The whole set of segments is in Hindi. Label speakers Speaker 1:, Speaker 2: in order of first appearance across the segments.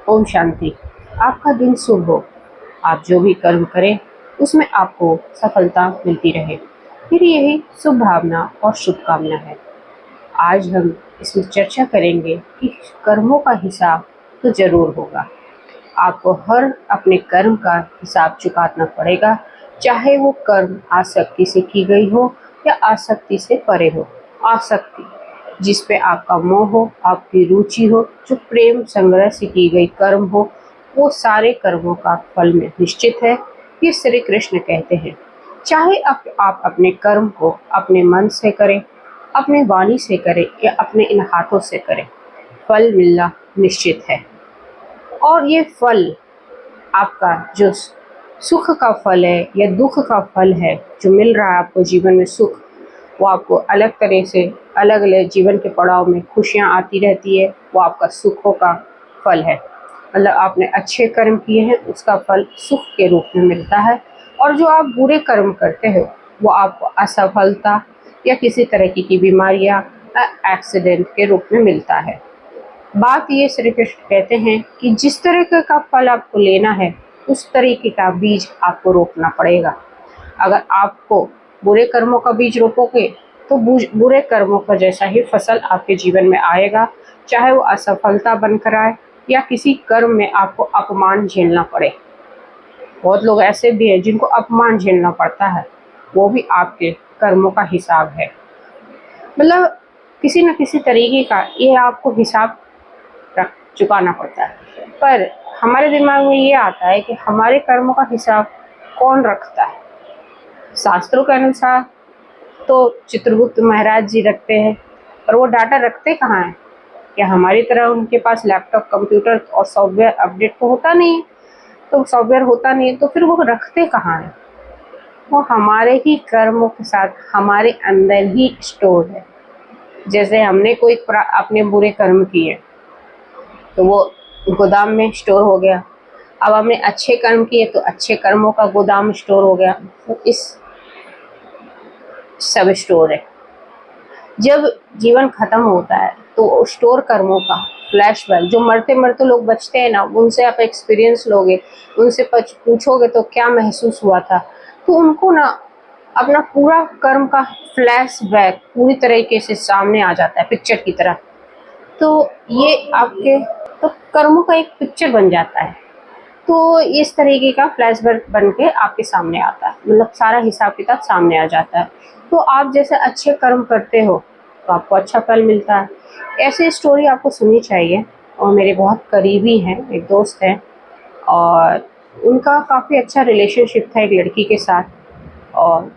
Speaker 1: ओम शांति। आपका दिन शुभ हो। आप जो भी कर्म करें उसमें आपको सफलता मिलती रहे, मेरी यही शुभ भावना और शुभकामना है। आज हम इसमें चर्चा करेंगे कि कर्मों का हिसाब तो जरूर होगा। आपको हर अपने कर्म का हिसाब चुकाना पड़ेगा, चाहे वो कर्म आसक्ति से की गई हो या आसक्ति से परे हो। आसक्ति जिस पे आपका मोह हो, आपकी रुचि हो, जो प्रेम संग्रह से की गई कर्म हो, वो सारे कर्मों का फल में निश्चित है। ये श्री कृष्ण कहते हैं। चाहे आप अपने कर्म को अपने मन से करें, अपने वाणी से करें या अपने इन हाथों से करें, फल मिलना निश्चित है। और ये फल आपका जो सुख का फल है या दुख का फल है, जो मिल रहा है आपको जीवन में सुख, वो आपको अलग तरह से अलग अलग जीवन के पड़ाव में खुशियाँ आती रहती है, वो आपका सुखों का फल है। मतलब आपने अच्छे कर्म किए हैं, उसका फल सुख के रूप में मिलता है। और जो आप बुरे कर्म करते हो वो आपको असफलता या किसी तरह की बीमारियाँ एक्सीडेंट के रूप में मिलता है। बात ये श्री कृष्ण कहते हैं कि जिस तरीके का फल आपको लेना है उस तरीके का बीज आपको रोपना पड़ेगा। अगर आपको बुरे कर्मों का बीज रोपोगे तो बुरे कर्मों का जैसा ही फसल आपके जीवन में आएगा, चाहे वो असफलता बनकर आए या किसी कर्म में आपको अपमान झेलना पड़े। बहुत लोग ऐसे भी हैं जिनको अपमान झेलना पड़ता है, वो भी आपके कर्मों का हिसाब है। मतलब किसी न किसी तरीके का ये आपको हिसाब रख चुकाना पड़ता है। पर हमारे दिमाग में ये आता है कि हमारे कर्मों का हिसाब कौन रखता है। शास्त्रों के अनुसार तो चित्रगुप्त महाराज जी रखते हैं, पर वो डाटा रखते कहाँ हैं? क्या हमारी तरह उनके पास लैपटॉप, कंप्यूटर और सॉफ्टवेयर अपडेट तो होता नहीं है? तो सॉफ्टवेयर होता नहीं है तो फिर वो रखते कहाँ हैं? वो हमारे ही कर्मों के साथ हमारे अंदर ही स्टोर है। जैसे हमने कोई अपने बुरे कर्म किए तो वो गोदाम में स्टोर हो गया। अब हमने अच्छे कर्म किए तो अच्छे कर्मों का गोदाम स्टोर हो गया। तो इस सब स्टोर है। जब जीवन खत्म होता है तो स्टोर कर्मों का फ्लैशबैक, जो मरते मरते लोग बचते हैं ना, उनसे आप एक्सपीरियंस लोगे, उनसे पूछोगे तो क्या महसूस हुआ था, तो उनको ना अपना पूरा कर्म का फ्लैशबैक पूरी तरीके से सामने आ जाता है, पिक्चर की तरह। तो ये आपके तो कर्मों का एक पिक्चर बन जाता है। तो इस तरीके का फ्लैशबैक बन के आपके सामने आता है, मतलब सारा हिसाब किताब सामने आ जाता है। तो आप जैसे अच्छे कर्म करते हो तो आपको अच्छा फल मिलता है। ऐसी स्टोरी आपको सुननी चाहिए। और मेरे बहुत करीबी हैं, एक दोस्त है, और उनका काफ़ी अच्छा रिलेशनशिप था एक लड़की के साथ, और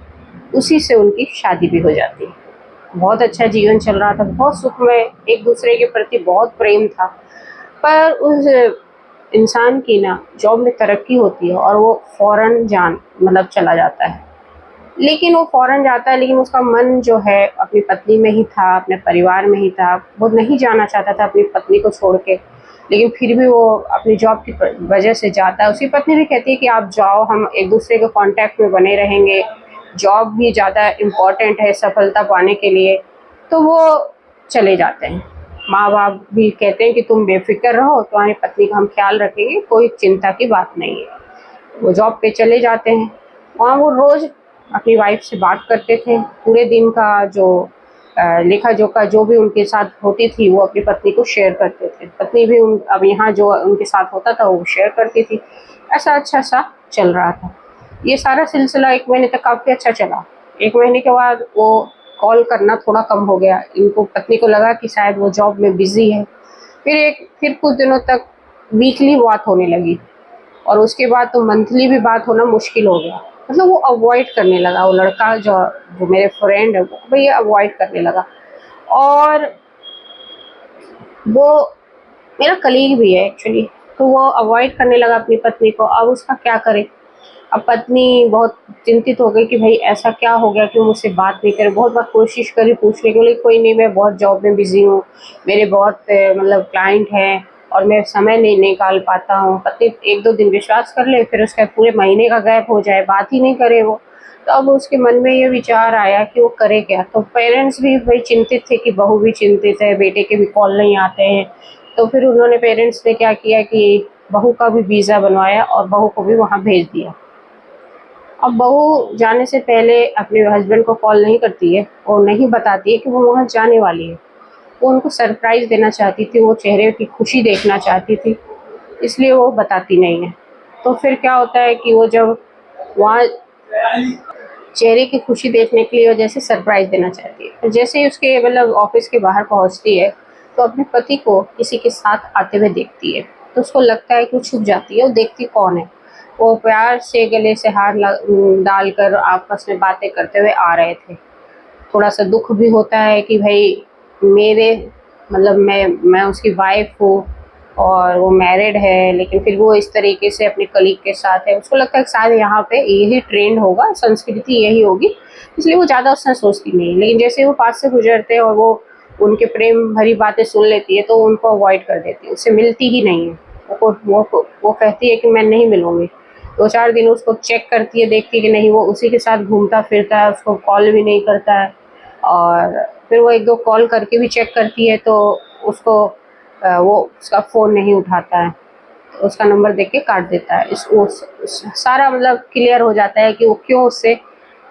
Speaker 1: उसी से उनकी शादी भी हो जाती है। बहुत अच्छा जीवन चल रहा था, बहुत सुखमय, एक दूसरे के प्रति बहुत प्रेम था। पर उस इंसान की ना जॉब में तरक्की होती है और वो फ़ौरन मतलब चला जाता है। लेकिन वो फ़ौरन जाता है, लेकिन उसका मन जो है अपनी पत्नी में ही था, अपने परिवार में ही था। वो नहीं जाना चाहता था अपनी पत्नी को छोड़ के, लेकिन फिर भी वो अपनी जॉब की वजह से जाता है। उसकी पत्नी भी कहती है कि आप जाओ, हम एक दूसरे के कांटेक्ट में बने रहेंगे, जॉब भी ज़्यादा इम्पोर्टेंट है सफलता पाने के लिए। तो वो चले जाते हैं। माँ बाप भी कहते हैं कि तुम बेफिक्र रहो, तुम्हारी पत्नी का हम ख्याल रखेंगे, कोई चिंता की बात नहीं है। वो जॉब पे चले जाते हैं। वहाँ वो रोज़ अपनी वाइफ से बात करते थे, पूरे दिन का जो लेखा जोखा जो भी उनके साथ होती थी वो अपनी पत्नी को शेयर करते थे। पत्नी भी अब यहाँ जो उनके साथ होता था वो शेयर करती थी। ऐसा अच्छा सा चल रहा था। ये सारा सिलसिला 1 महीने तक काफ़ी अच्छा चला। 1 महीने के बाद वो कॉल करना थोड़ा कम हो गया। इनको पत्नी को लगा कि शायद वो जॉब में बिज़ी है। फिर कुछ दिनों तक वीकली बात होने लगी, और उसके बाद तो मंथली भी बात होना मुश्किल हो गया। मतलब वो अवॉइड करने लगा, वो लड़का जो जो मेरे फ्रेंड है वो भैया अवॉइड करने लगा। और वो मेरा कलीग भी है एक्चुअली। तो वो अवॉइड करने लगा अपनी पत्नी को। अब उसका क्या करे? अब पत्नी बहुत चिंतित हो गई कि भाई ऐसा क्या हो गया कि मुझसे बात नहीं करे। बहुत बार कोशिश करी पूछने के लिए, कोई नहीं, मैं बहुत जॉब में बिजी हूँ, मेरे बहुत मतलब क्लाइंट हैं और मैं समय नहीं निकाल पाता हूँ। पत्नी 1-2 दिन विश्वास कर ले, फिर उसका पूरे महीने का गैप हो जाए, बात ही नहीं करे वो। तो अब उसके मन में ये विचार आया कि वो करे क्या। तो पेरेंट्स भी भाई चिंतित थे कि बहू भी चिंतित है, बेटे के भी कॉल नहीं आते हैं। तो फिर उन्होंने पेरेंट्स ने क्या किया कि बहू का भी वीज़ा बनवाया और बहू को भी वहाँ भेज दिया। अब बहू जाने से पहले अपने हस्बैंड को कॉल नहीं करती है और नहीं बताती है कि वो वहाँ जाने वाली है। वो उनको सरप्राइज़ देना चाहती थी, वो चेहरे की खुशी देखना चाहती थी, इसलिए वो बताती नहीं है। तो फिर क्या होता है कि वो जब वहाँ चेहरे की खुशी देखने के लिए वो जैसे सरप्राइज़ देना चाहती है, जैसे ही उसके मतलब ऑफिस के बाहर पहुँचती है तो अपने पति को किसी के साथ आते हुए देखती है, तो उसको लगता है कि वो छुप जाती है, वो देखती कौन है। वो प्यार से गले से हाथ डालकर आपस में बातें करते हुए आ रहे थे। थोड़ा-सा दुःख भी होता है कि भई मेरे मतलब मैं उसकी वाइफ़ हूँ और वो मैरिड है, लेकिन फिर वो इस तरीके से अपने कलीग के साथ है। उसको लगता है कि शायद यहाँ पे यही ट्रेंड होगा, संस्कृति यही होगी, इसलिए वो ज़्यादा उससे सोचती नहीं है। लेकिन जैसे वो पास से गुज़रते हैं और वो उनके प्रेम भरी बातें सुन लेती है, तो उनको अवॉइड कर देती है, उससे मिलती ही नहीं है। वो कहती है कि मैं नहीं मिलूँगी। 2-4 दिन उसको चेक करती है, देखती है कि नहीं वो उसी के साथ घूमता-फिरता है, उसको कॉल भी नहीं करता है। और फिर वो 1-2 कॉल करके भी चेक करती है तो उसको वो उसका फ़ोन नहीं उठाता है, तो उसका नंबर देख के काट देता है। सारा मतलब क्लियर हो जाता है कि वो क्यों उससे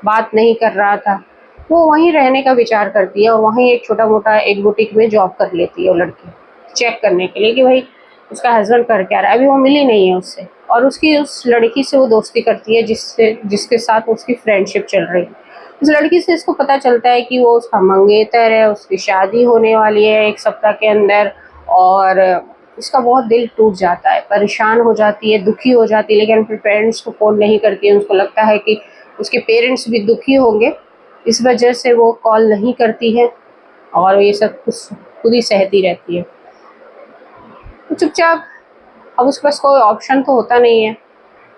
Speaker 1: बात नहीं कर रहा था। वो वहीं रहने का विचार करती है और वहीं एक छोटा-मोटा एक बुटीक में जॉब कर लेती है वो लड़की, चेक करने के लिए कि भाई उसका हस्बैंड कर क्या रहा है। अभी वो मिली नहीं है उससे और उसकी उस लड़की से वो दोस्ती करती है जिसके साथ उसकी फ्रेंडशिप चल रही है। उस लड़की से इसको पता चलता है कि वो उसका मंगेतर है, उसकी शादी होने वाली है 1 सप्ताह के अंदर और इसका बहुत दिल टूट जाता है, परेशान हो जाती है, दुखी हो जाती है, लेकिन फिर पेरेंट्स को फ़ोन नहीं करती है। उसको लगता है कि उसके पेरेंट्स भी दुखी होंगे, इस वजह से वो कॉल नहीं करती है और ये सब कुछ खुद ही सहती रहती है। तो चुपचाप अब उसके पास कोई ऑप्शन तो होता नहीं है,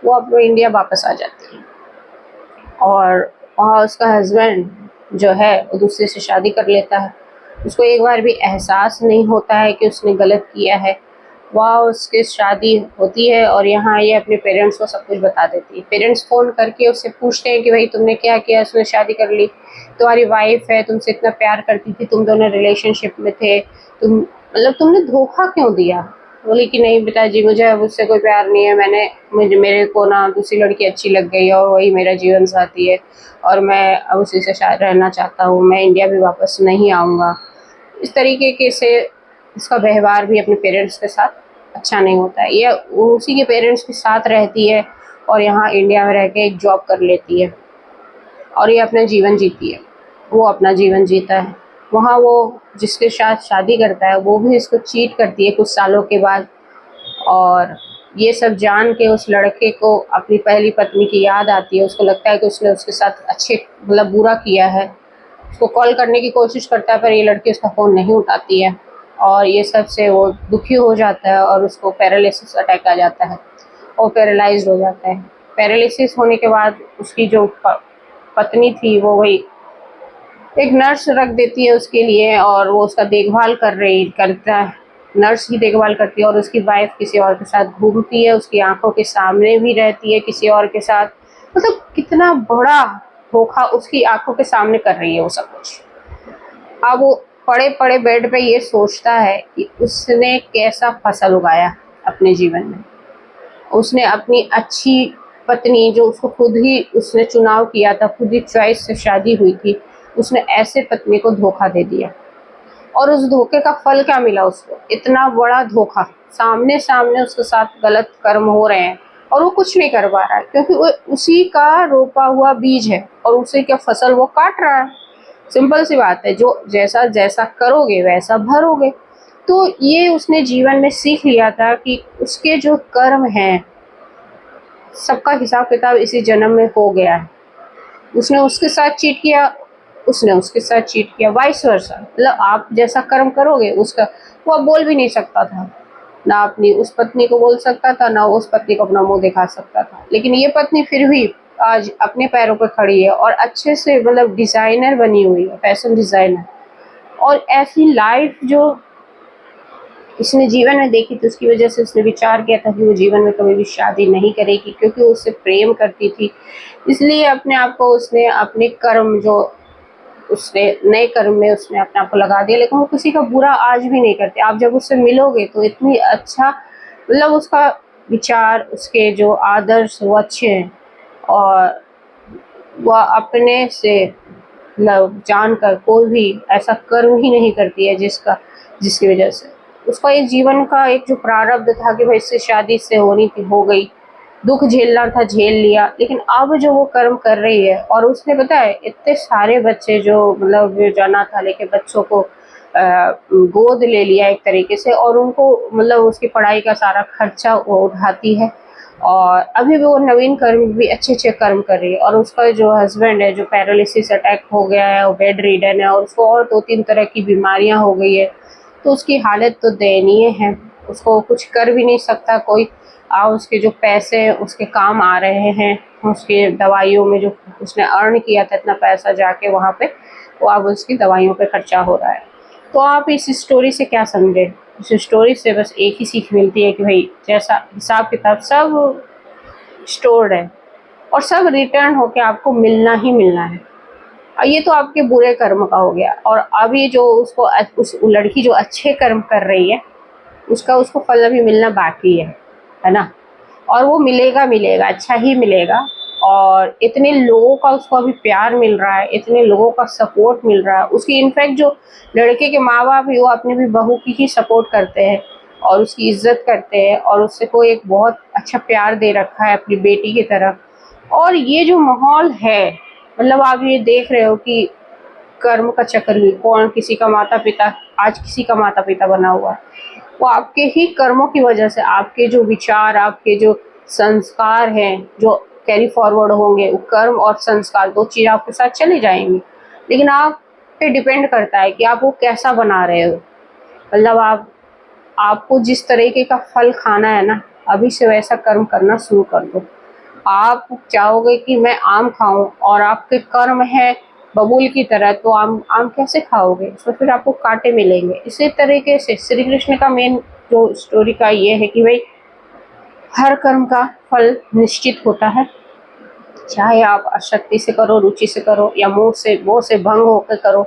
Speaker 1: वो अब इंडिया वापस आ जाती है और वहाँ उसका हस्बैंड जो है वो दूसरे से शादी कर लेता है। उसको एक बार भी एहसास नहीं होता है कि उसने गलत किया है। वहाँ उसकी शादी होती है और यहाँ ये अपने पेरेंट्स को सब कुछ बता देती है। पेरेंट्स फ़ोन करके उससे पूछते हैं कि भाई तुमने क्या किया? उसने शादी कर ली, तुम्हारी वाइफ़ है, तुमसे इतना प्यार करती थी, तुम दोनों रिलेशनशिप में थे, तुमने धोखा क्यों दिया? बोली कि नहीं पिताजी मुझे अब उससे कोई प्यार नहीं है, मेरे को ना दूसरी लड़की अच्छी लग गई और वही मेरा जीवन साथी है और मैं अब उसी से शायद रहना चाहता हूँ, मैं इंडिया भी वापस नहीं आऊँगा। इस तरीके के से इसका व्यवहार भी अपने पेरेंट्स के साथ अच्छा नहीं होता है। ये उसी के पेरेंट्स के साथ रहती है और यहाँ इंडिया में रह के एक जॉब कर लेती है और ये अपना जीवन जीती है। वो अपना जीवन जीता है। वहाँ वो जिसके साथ शादी करता है वो भी इसको चीट करती है कुछ सालों के बाद और ये सब जान के उस लड़के को अपनी पहली पत्नी की याद आती है। उसको लगता है कि उसने उसके साथ अच्छे मतलब बुरा किया है। उसको कॉल करने की कोशिश करता है पर ये लड़की उसका फ़ोन नहीं उठाती है और ये सब से वो दुखी हो जाता है और उसको पैरालिसिस अटैक आ जाता है और पैरालाइज्ड हो जाता है। पैरालिसिस होने के बाद उसकी जो पत्नी थी वो वही एक नर्स रख देती है उसके लिए और वो उसका देखभाल करता है। नर्स ही देखभाल करती है और उसकी वाइफ़ किसी और के साथ घूमती है, उसकी आँखों के सामने भी रहती है किसी और के साथ। मतलब कितना बड़ा धोखा उसकी आँखों के सामने कर रही है वो सब कुछ। अब वो पड़े-पड़े बेड पे ये सोचता है कि उसने कैसा फ़सल उगाया अपने जीवन में। उसने अपनी अच्छी पत्नी जो उसको खुद ही उसने चुनाव किया था, खुद ही चॉइस से शादी हुई थी, उसने ऐसे पत्नी को धोखा दे दिया। और उस धोखे का फल क्या मिला उसको? इतना बड़ा धोखा, सामने-सामने उसके साथ गलत कर्म हो रहे हैं और वो कुछ नहीं कर पा रहा है क्योंकि वो उसी का रोपा हुआ बीज है और उसी का फसल वो काट रहा है। सिंपल सी बात है, जो जैसा करोगे वैसा भरोगे। तो ये उसने जीवन में सीख लिया था कि उसके जो कर्म हैं, सबका हिसाब-किताब इसी जन्म में हो गया है। उसने उसके साथ चीट किया, उसने उसके साथ चीट किया, वाइस वर्सा। मतलब आप जैसा कर्म करोगे उसका वो अब बोल भी नहीं सकता था। ना अपनी उस पत्नी को बोल सकता था, ना उस पत्नी को अपना मुँह दिखा सकता था। लेकिन ये पत्नी फिर भी आज अपने पैरों पे खड़ी है और अच्छे से मतलब डिज़ाइनर बनी हुई है, फैशन डिज़ाइनर। और ऐसी लाइफ़ जो इसने जीवन में देखी थी उसकी वजह से उसने विचार किया था कि वो जीवन में कभी भी शादी नहीं करेगी क्योंकि वो उससे प्रेम करती थी। इसलिए अपने आप को उसने अपने कर्म जो उसने नए कर्म में उसने अपने आप को लगा दिया, लेकिन वो किसी का बुरा आज भी नहीं करते। आप जब उससे मिलोगे तो इतनी अच्छा, मतलब उसका विचार, उसके जो आदर्श वो अच्छे हैं, और वह अपने से मतलब जानकर कोई भी ऐसा कर्म ही नहीं करती है जिसकी वजह से उसका एक जीवन का एक जो प्रारब्ध था कि भाई इससे शादी से होनी थी, हो गई, दुख झेलना था झेल लिया, लेकिन अब जो वो कर्म कर रही है, और उसने पता है इतने सारे बच्चे जो मतलब जाना था लेके बच्चों को गोद ले लिया एक तरीके से, और उनको मतलब उसकी पढ़ाई का सारा खर्चा वो उठाती है, और अभी भी वो नवीन कर्म भी अच्छे अच्छे कर्म कर रही है। और उसका जो हस्बैंड है जो पैरालिसिस अटैक हो गया है, वो बेड रीडन है, और उसको और 2-3 तरह की बीमारियां हो गई है, तो उसकी हालत तो दयनीय है, उसको कुछ कर भी नहीं सकता कोई। उसके जो पैसे उसके काम आ रहे हैं, उसके दवाइयों में जो उसने अर्न किया था इतना पैसा जाके वहाँ पे, वो अब उसकी दवाइयों पे खर्चा हो रहा है। तो आप इस स्टोरी से क्या समझे? इस स्टोरी से बस एक ही सीख मिलती है कि भाई जैसा हिसाब किताब सब स्टोर्ड है, और सब रिटर्न होके आपको मिलना ही मिलना है। और ये तो आपके बुरे कर्म का हो गया, और अब ये जो उस लड़की जो अच्छे कर्म कर रही है उसको फल अभी मिलना बाकी है ना? और वो मिलेगा मिलेगा, अच्छा ही मिलेगा। और इतने लोगों का उसको अभी प्यार मिल रहा है, इतने लोगों का सपोर्ट मिल रहा है। उसकी इनफैक्ट जो लड़के के माँ बाप भी वो अपनी भी बहू की ही सपोर्ट करते हैं और उसकी इज्जत करते हैं, और उससे को एक बहुत अच्छा प्यार दे रखा है अपनी बेटी की तरफ। और ये जो माहौल है, मतलब आप ये देख रहे हो कि कर्म का चक्र भी, कौन किसी का माता पिता आज किसी का माता पिता बना हुआ है, वो आपके ही कर्मों की वजह से, आपके जो विचार, आपके जो संस्कार हैं जो कैरी फॉरवर्ड होंगे, वो कर्म और संस्कार 2 चीज़ आपके साथ चली जाएंगी। लेकिन आप पे डिपेंड करता है कि आप वो कैसा बना रहे हो। मतलब आपको जिस तरीके का फल खाना है ना, अभी से वैसा कर्म करना शुरू कर दो। आप चाहोगे कि मैं आम खाऊं और आपके कर्म है बबूल की तरह, तो आम आम कैसे खाओगे? तो फिर आपको कांटे मिलेंगे। इसी तरीके से श्री कृष्ण का मेन जो स्टोरी का ये है कि भाई हर कर्म का फल निश्चित होता है, चाहे आप अशक्ति से करो, रुचि से करो, या मोह से भंग होकर करो,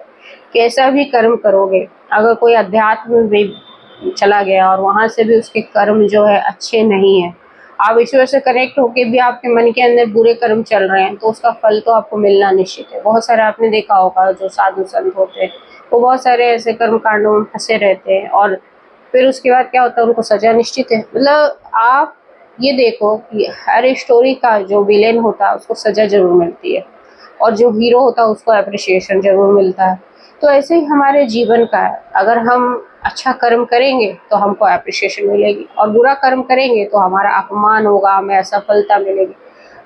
Speaker 1: कैसा भी कर्म करोगे। अगर कोई अध्यात्म में चला गया और वहां से भी उसके कर्म जो है अच्छे नहीं है, आप ईश्वर से कनेक्ट होके भी आपके मन के अंदर बुरे कर्म चल रहे हैं, तो उसका फल तो आपको मिलना निश्चित है। बहुत सारे आपने देखा होगा जो साधु संत होते हैं, वो बहुत सारे ऐसे कर्म कांडों में फंसे रहते हैं, और फिर उसके बाद क्या होता है, उनको सजा निश्चित है। मतलब आप ये देखो कि हर स्टोरी का जो विलेन होता है उसको सजा जरूर मिलती है, और जो हीरो होता है उसको अप्रिशिएशन जरूर मिलता है। तो ऐसे ही हमारे जीवन का है, अगर हम अच्छा कर्म करेंगे तो हमको अप्रिशिएशन मिलेगी, और बुरा कर्म करेंगे तो हमारा अपमान होगा, हमें असफलता मिलेगी।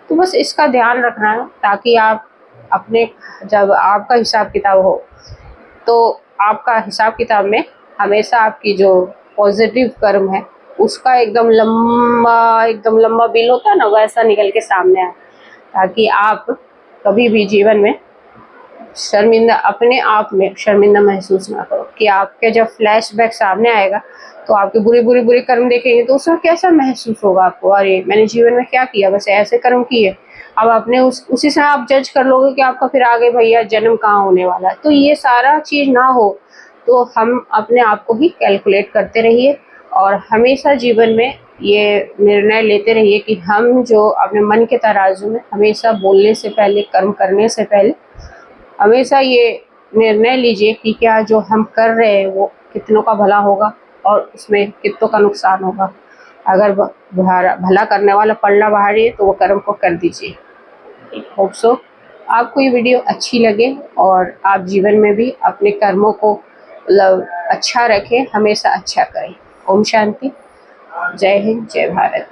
Speaker 1: तो बस इसका ध्यान रखना है, ताकि आप अपने जब आपका हिसाब किताब हो, तो आपका हिसाब किताब में हमेशा आपकी जो पॉजिटिव कर्म है उसका एकदम लंबा बिल होता है ना, वैसा निकल के सामने आए, ताकि आप कभी भी जीवन में शर्मिंदा, अपने आप में शर्मिंदा महसूस ना करो। कि आपके जब फ्लैशबैक सामने आएगा तो आपके बुरे कर्म देखेंगे तो उसमें कैसा महसूस होगा आपको, अरे मैंने जीवन में क्या किया, बस ऐसे कर्म किए। अब आपने उसी से आप जज कर लोगे कि आपका फिर आगे भैया जन्म कहाँ होने वाला है। तो ये सारा चीज ना हो, तो हम अपने आप को ही कैलकुलेट करते रहिए, और हमेशा जीवन में ये निर्णय लेते रहिए कि हम जो अपने मन के तराजू में हमेशा बोलने से पहले, कर्म करने से पहले हमेशा ये निर्णय लीजिए कि क्या जो हम कर रहे हैं वो कितनों का भला होगा और उसमें कितनों का नुकसान होगा। अगर भला करने वाला पलड़ा भारी है तो वो कर्म को कर दीजिए। होप सो आपको ये वीडियो अच्छी लगे, और आप जीवन में भी अपने कर्मों को मतलब अच्छा रखें, हमेशा अच्छा करें। ओम शांति। जय हिंद, जय भारत।